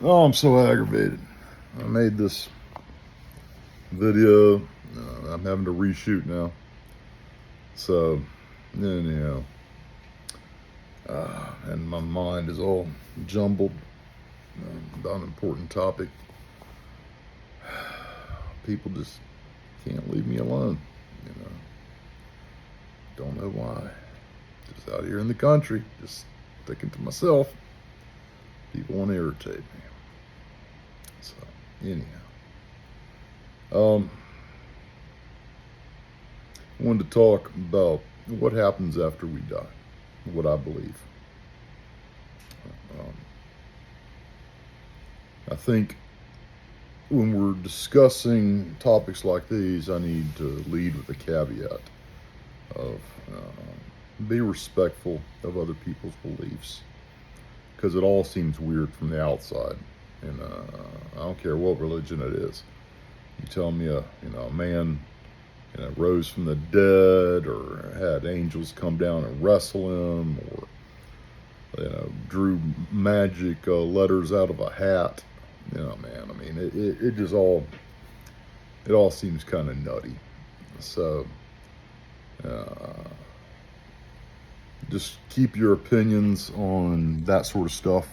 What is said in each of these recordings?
Oh, I'm so aggravated. I made this video. I'm having to reshoot now. So, anyhow, and my mind is all jumbled about an important topic. People just can't leave me alone. You know, don't know why. Just out here in the country, just thinking to myself, people want to irritate me. So, anyhow, I wanted to talk about what happens after we die, what I believe. Um, I think when we're discussing topics like these, I need to lead with a caveat of be respectful of other people's beliefs, because it all seems weird from the outside. And I don't care what religion it is. You tell me a man rose from the dead, or had angels come down and wrestle him, or drew magic letters out of a hat. Man, I mean, it just it all seems kind of nutty. So, just keep your opinions on that sort of stuff,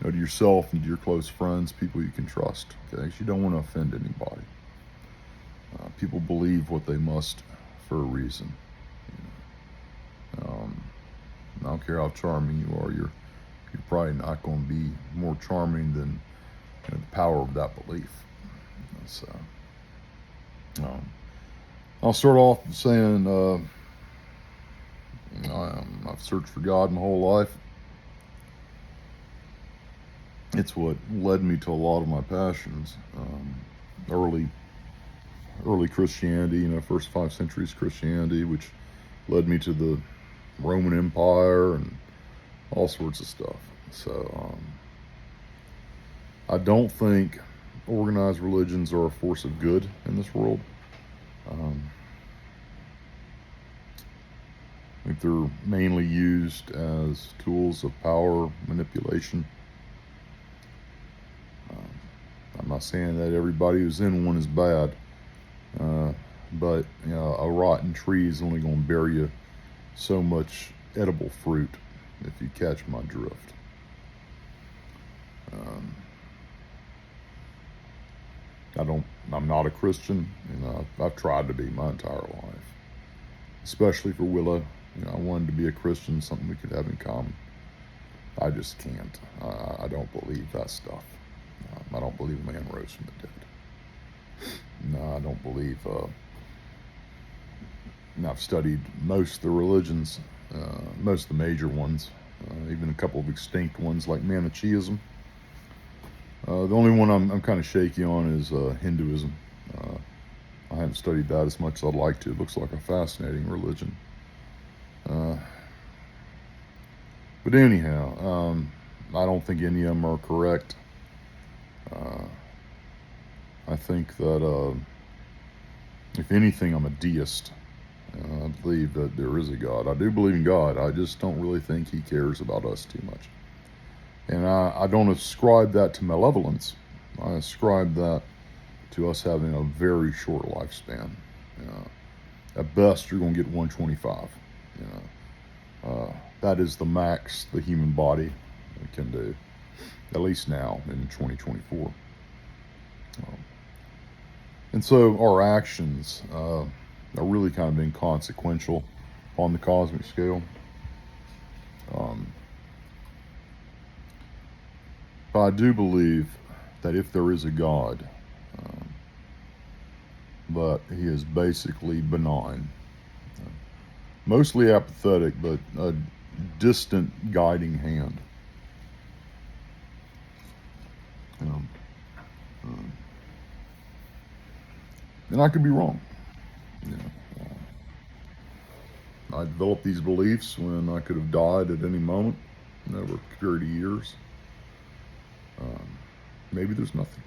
to yourself and to your close friends, people you can trust. Okay, 'cause you don't want to offend anybody. People believe what they must for a reason. I don't care how charming you are. You're probably not going to be more charming than the power of that belief. So, I'll start off saying I've searched for God my whole life. It's what led me to a lot of my passions. Early Christianity, first 5 centuries Christianity, which led me to the Roman Empire and all sorts of stuff. So I don't think organized religions are a force of good in this world. I think they're mainly used as tools of power manipulation. I'm not saying that everybody who's in one is bad, but a rotten tree is only going to bear you so much edible fruit, if you catch my drift. I'm not a Christian. I've tried to be my entire life, especially for Willow. I wanted to be a Christian, something we could have in common. I just can't. I don't believe that stuff. I don't believe a man rose from the dead. No, I don't believe. I've studied most of the religions, most of the major ones, even a couple of extinct ones like Manichaeism. The only one I'm kind of shaky on is Hinduism. I haven't studied that as much as I'd like to. It looks like a fascinating religion. But anyhow, I don't think any of them are correct. I think that, if anything, I'm a deist. I believe that there is a God. I do believe in God. I just don't really think He cares about us too much. And I don't ascribe that to malevolence. I ascribe that to us having a very short lifespan. At best, you're going to get 125. That is the max the human body can do, at least now in 2024. And so our actions are really kind of inconsequential on the cosmic scale. But I do believe that if there is a God, that He is basically benign, mostly apathetic, but a distant guiding hand. And I could be wrong. I developed these beliefs when I could have died at any moment over a period of years. Maybe there's nothing.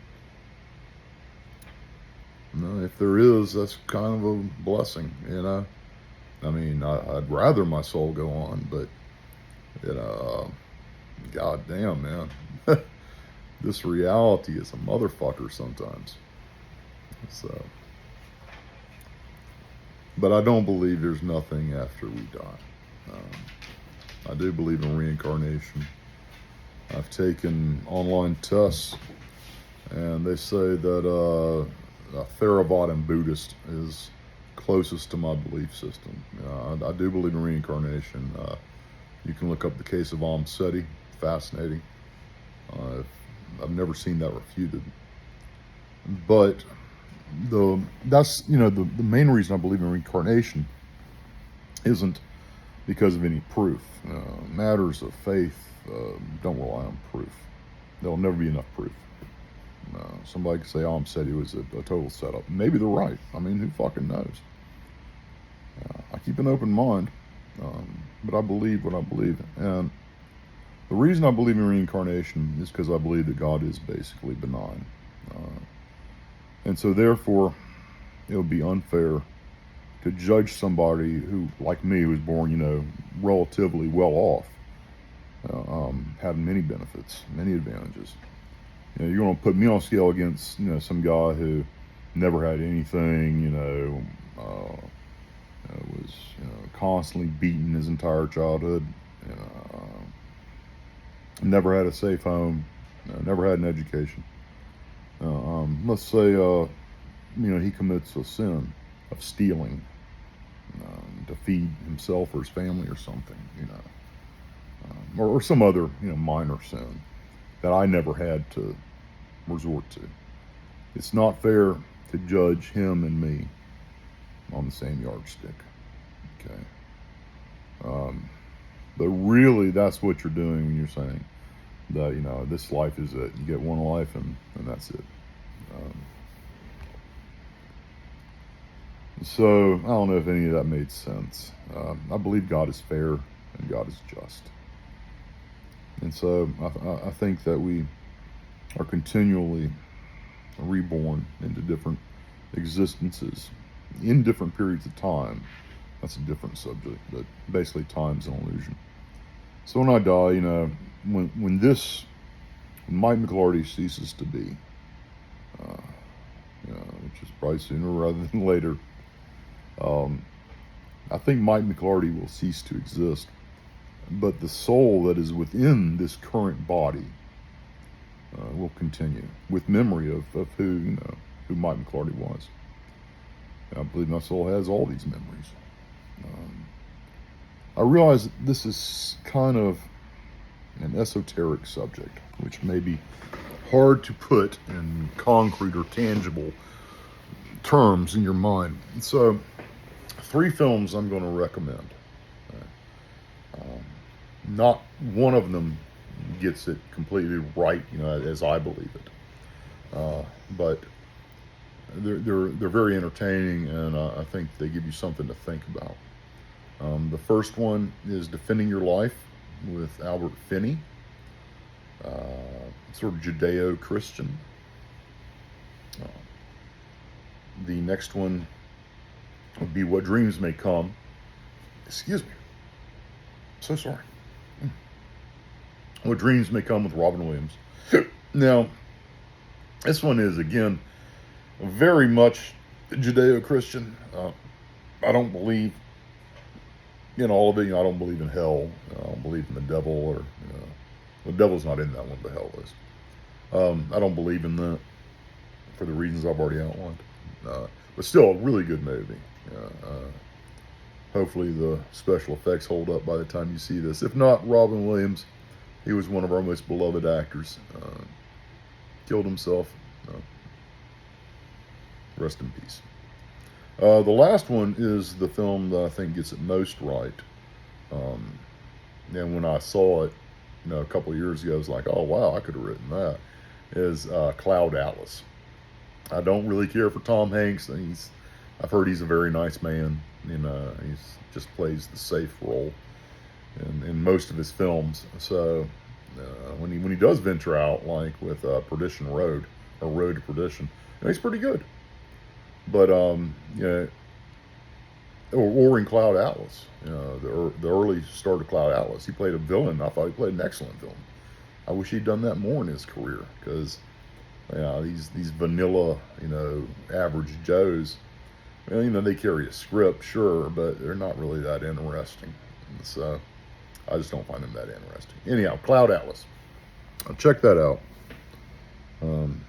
If there is, that's kind of a blessing. I mean, I'd rather my soul go on, but God damn, man. this reality is a motherfucker sometimes. So, but I don't believe there's nothing after we die. I do believe in reincarnation. I've taken online tests, and they say that a Theravadan Buddhist is closest to my belief system. I do believe in reincarnation. You can look up the case of Seti. Fascinating. I've never seen that refuted. But that's the main reason I believe in reincarnation isn't because of any proof. Matters of faith don't rely on proof. There'll never be enough proof. Somebody could say Seti was a total setup. Maybe they're right. I mean, who fucking knows? I keep an open mind, but I believe what I believe. And the reason I believe in reincarnation is because I believe that God is basically benign. And so therefore, it would be unfair to judge somebody who, like me, was born, relatively well off, had many benefits, many advantages. You're going to put me on a scale against, some guy who never had anything, was, constantly beaten his entire childhood, never had a safe home, never had an education. Let's say, he commits a sin of stealing to feed himself or his family or something, or some other, minor sin that I never had to resort to. It's not fair to judge him and me on the same yardstick. Okay. But really, that's what you're doing when you're saying that, this life is it. You get one life and that's it. So I don't know if any of that made sense. I believe God is fair and God is just. And so I think that we are continually reborn into different existences in different periods of time. That's a different subject, but basically time's an illusion. So when I die, when Mike McLarty ceases to be, which is probably sooner rather than later, I think Mike McLarty will cease to exist. But the soul that is within this current body will continue with memory of who Mike McLarty was. And I believe my soul has all these memories. I realize that this is kind of an esoteric subject, which may be hard to put in concrete or tangible terms in your mind. So, 3 films I'm going to recommend. Not one of them gets it completely right, as I believe it. But they're very entertaining, and I think they give you something to think about. The first one is Defending Your Life with Albert Finney, sort of Judeo-Christian. The next one would be What Dreams May Come. Excuse me. So sorry. What Dreams May Come with Robin Williams. Now, this one is, again, very much Judeo-Christian. I don't believe in all of it. I don't believe in hell. I don't believe in the devil, or the devil's not in that one, but hell is. I don't believe in that for the reasons I've already outlined. But still, a really good movie. Hopefully the special effects hold up by the time you see this. If not, Robin Williams, he was one of our most beloved actors. Killed himself. Rest in peace. The last one is the film that I think gets it most right. And when I saw it, a couple of years ago, I was like, oh wow, I could have written that. Is Cloud Atlas. I don't really care for Tom Hanks. I've heard he's a very nice man. He's just plays the safe role in most of his films. So when he does venture out, like with Perdition Road, or Road to Perdition, he's pretty good. But or in Cloud Atlas, the early start of Cloud Atlas, he played a villain. I thought he played an excellent villain. I wish he'd done that more in his career, because these vanilla, average Joes, well, they carry a script, sure, but they're not really that interesting. And so I just don't find them that interesting. Anyhow, Cloud Atlas. Check that out. I'm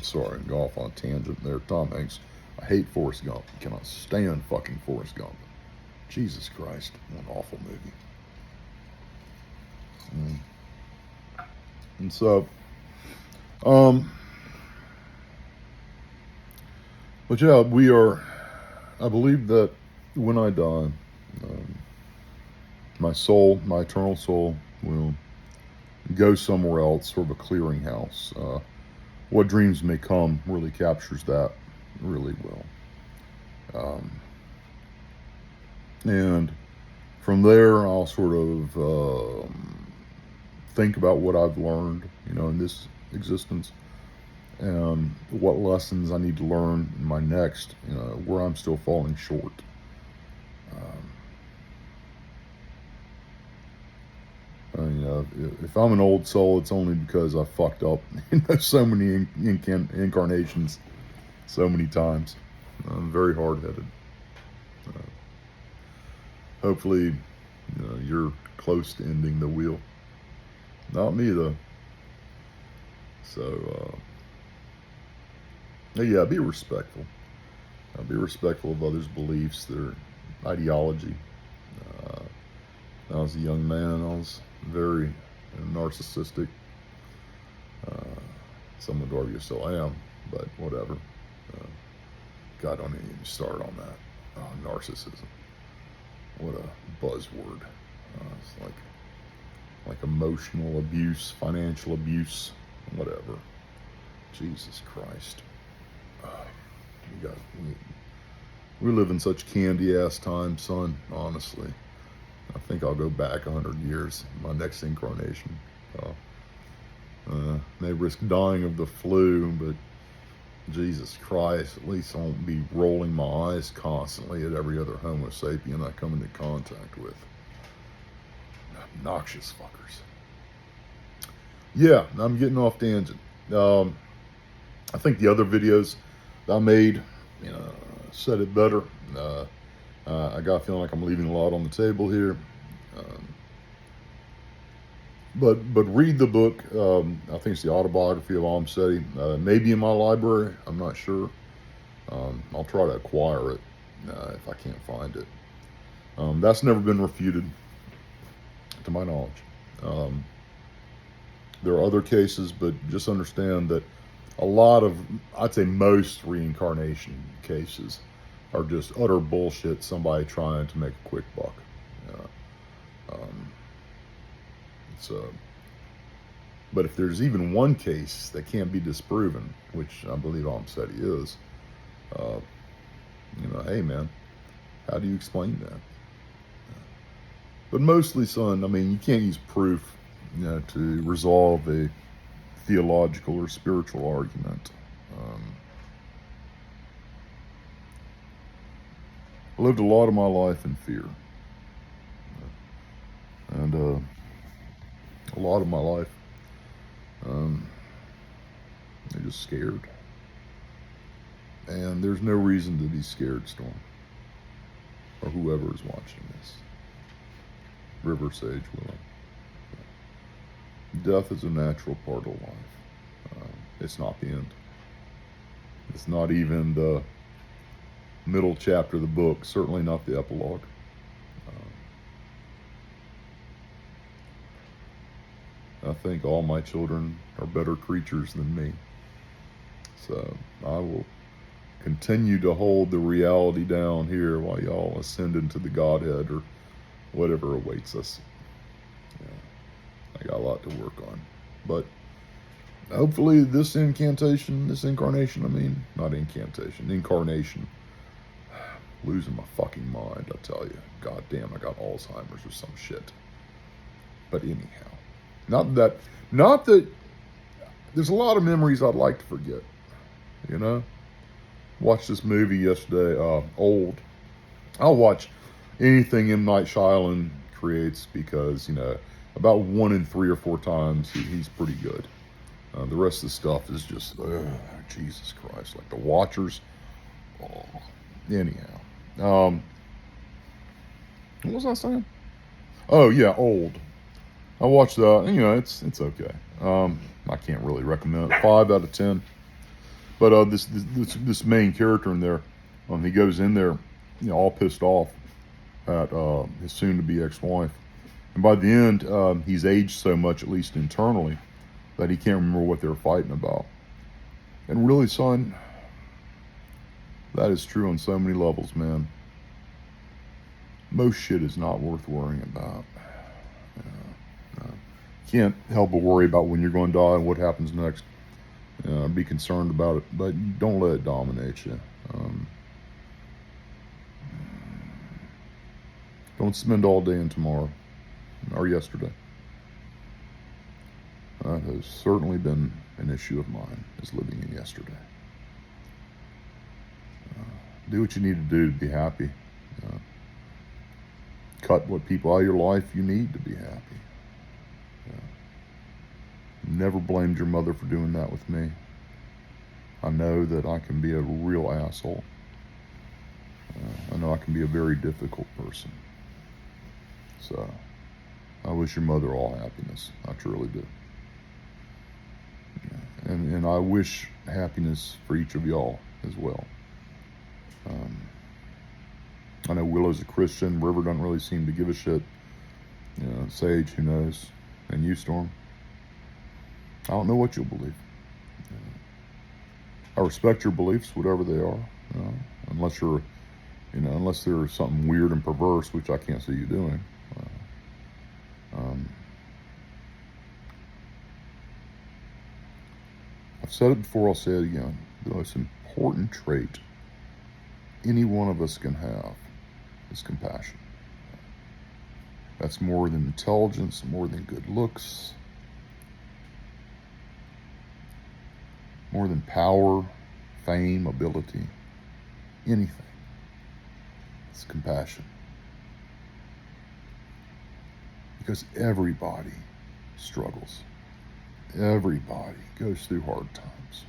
sorry, go off on a tangent there. Tom Hanks. I hate Forrest Gump. I cannot stand fucking Forrest Gump. Jesus Christ, what an awful movie. And so, but yeah, I believe that when I die, my soul, my eternal soul, will go somewhere else, sort of a clearinghouse. What Dreams May Come really captures that really well. And from there, I'll sort of think about what I've learned, in this existence, and what lessons I need to learn in my next, where I'm still falling short. If I'm an old soul, it's only because I fucked up, so many incarnations, so many times. I'm very hard-headed. Hopefully, you're close to ending the wheel. Not me, though. So, yeah, be respectful. Be respectful of others' beliefs, their ideology. When I was a young man, I was very narcissistic. Some would argue still am, but whatever. God, don't even start on that. Oh, narcissism. What a buzzword. It's like emotional abuse, financial abuse, whatever. Jesus Christ. We live in such candy-ass times, son, honestly. I think I'll go back 100 years in my next incarnation. May risk dying of the flu, but Jesus Christ, at least I won't be rolling my eyes constantly at every other Homo sapien I come into contact with. Obnoxious fuckers. Yeah, I'm getting off tangent. I think the other videos I made, said it better. I got a feeling like I'm leaving a lot on the table here. But read the book. I think it's the autobiography of Om Seti. Maybe in my library. I'm not sure. I'll try to acquire it if I can't find it. That's never been refuted, to my knowledge. There are other cases, but just understand that a lot of, I'd say most reincarnation cases are just utter bullshit, somebody trying to make a quick buck. But if there's even one case that can't be disproven, which I believe Om Seti is, hey man, how do you explain that? But mostly, son, you can't use proof, to resolve a theological or spiritual argument. I lived a lot of my life in fear. And a lot of my life, I'm just scared. And there's no reason to be scared, Storm. Or whoever is watching this. River Sage Willow. Death is a natural part of life. It's not the end. It's not even the middle chapter of the book, certainly not the epilogue. I think all my children are better creatures than me. So I will continue to hold the reality down here while y'all ascend into the Godhead or whatever awaits us. I got a lot to work on. But hopefully this incarnation, losing my fucking mind, I tell you. God damn, I got Alzheimer's or some shit. But anyhow, not that, there's a lot of memories I'd like to forget, Watched this movie yesterday, Old. I'll watch anything M. Night Shyamalan creates because, about 1 in 3 or 4 times, he's pretty good. The rest of the stuff is just, Jesus Christ, like the Watchers. Oh. Anyhow, what was I saying? Oh yeah, Old. I watched that. You know, it's okay. I can't really recommend it. 5 out of 10. But this main character in there, he goes in there, you know, all pissed off at his soon-to-be ex-wife, and by the end, he's aged so much, at least internally, that he can't remember what they were fighting about. And really, son, that is true on so many levels, man. Most shit is not worth worrying about. Can't help but worry about when you're going to die and what happens next. Be concerned about it, but don't let it dominate you. Don't spend all day in tomorrow or yesterday. That has certainly been an issue of mine, is living in yesterday. Do what you need to do to be happy. Cut what people out of your life you need to be happy. Never blamed your mother for doing that with me. I know that I can be a real asshole. I know I can be a very difficult person. So, I wish your mother all happiness. I truly do. And I wish happiness for each of y'all as well. I know Willow's a Christian. River doesn't really seem to give a shit. You know, Sage, who knows? And you, Storm. I don't know what you'll believe. I respect your beliefs, whatever they are. Unless you're, unless there's something weird and perverse, which I can't see you doing. I've said it before, I'll say it again. The most important trait any one of us can have is compassion. That's more than intelligence, more than good looks, more than power, fame, ability, anything. It's compassion. Because everybody struggles. Everybody goes through hard times.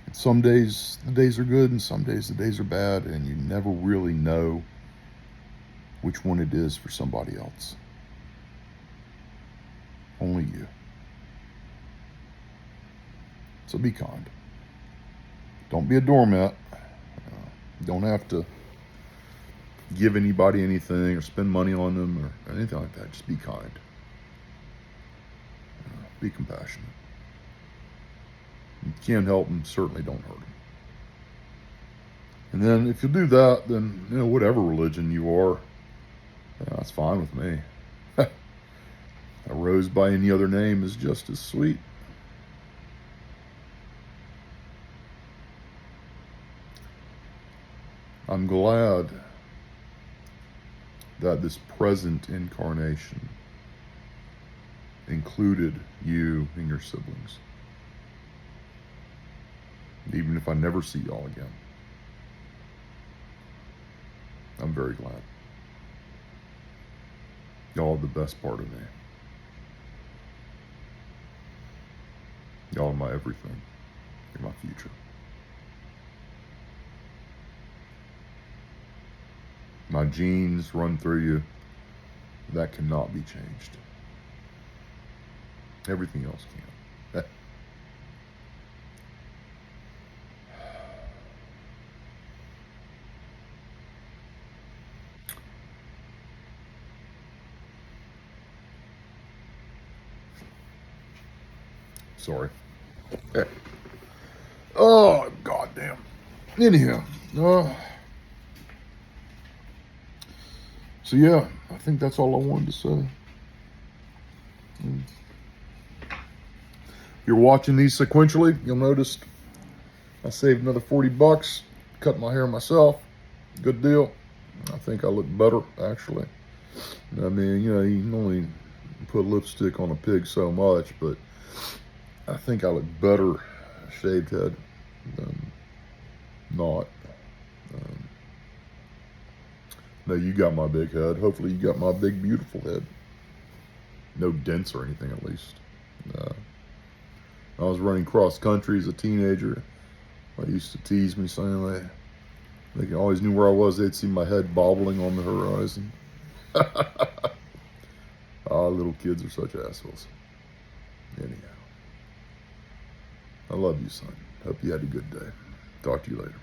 And some days the days are good, and some days the days are bad, and you never really know which one it is for somebody else. Only you. So be kind. Don't be a doormat. Don't have to give anybody anything or spend money on them or anything like that. Just be kind. Be compassionate. You can't help them, certainly don't hurt them. And then if you do that, then, whatever religion you are, that's fine with me. A rose by any other name is just as sweet. I'm glad that this present incarnation included you and your siblings. Even if I never see y'all again. I'm very glad. Y'all are the best part of me. Y'all are my everything. You're my future. My genes run through you. That cannot be changed. Everything else can. Sorry. Oh, goddamn. Anyhow. So yeah, I think that's all I wanted to say. If you're watching these sequentially, you'll notice I saved another $40, cut my hair myself. Good deal. I think I look better, actually. I mean, you can only put lipstick on a pig so much, but I think I look better shaved head than not. No, you got my big head. Hopefully you got my big, beautiful head. No dents or anything, at least. I was running cross country as a teenager. I used to tease me saying they always knew where I was. They'd see my head bobbling on the horizon. Little kids are such assholes. Anyhow, I love you, son. Hope you had a good day. Talk to you later.